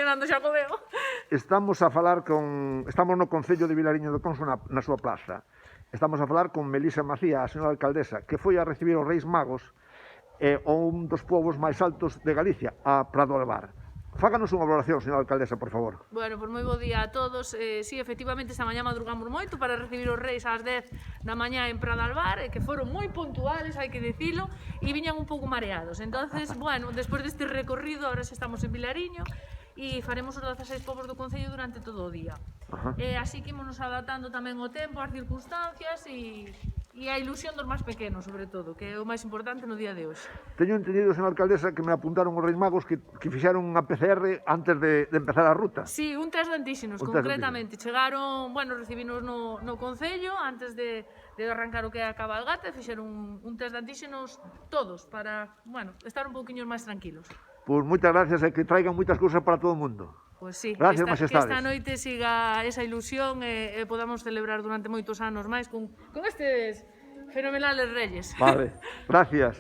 ilusionando xa co veo. Estamos no Concello de Vilariño de Conso na súa plaza. Estamos a falar con Melisa Macía, a señora alcaldesa, que foi a recibir os Reis Magos un dos povos máis altos de Galicia, a Prado de Bar. Fáganos unha valoración, señora alcaldesa, por favor. Bueno, moi bo día a todos. Sí, efectivamente, esta mañá madrugamos moito para recibir os reis ás 10 da mañá en Pradalbar, que foron moi puntuales, hai que dicilo, e viñan un pouco mareados. Entonces, bueno, despois deste recorrido, ahora xa estamos en Vilariño, e faremos os 16 povos do Concello durante todo o día. Así que ímonos adaptando tamén o tempo, as circunstancias e a ilusión dos máis pequenos, sobre todo, que é o máis importante no día de hoxe. Teño entendido, señora alcaldesa, que me apuntaron os Reis Magos que fixeron unha PCR antes de empezar a ruta. Sí, un test de antíxenos, concretamente. Chegaron, bueno, recibinos no Concello antes de arrancar o que é a cabalgata, fixeron un test de antíxenos todos para, bueno, estar un pouquiño máis tranquilos. Pois moitas gracias e que traigan moitas cousas para todo o mundo. Pois sí, gracias, que majestades. esta noite siga esa ilusión e podamos celebrar durante moitos anos máis con estes fenomenales reyes. Vale, gracias.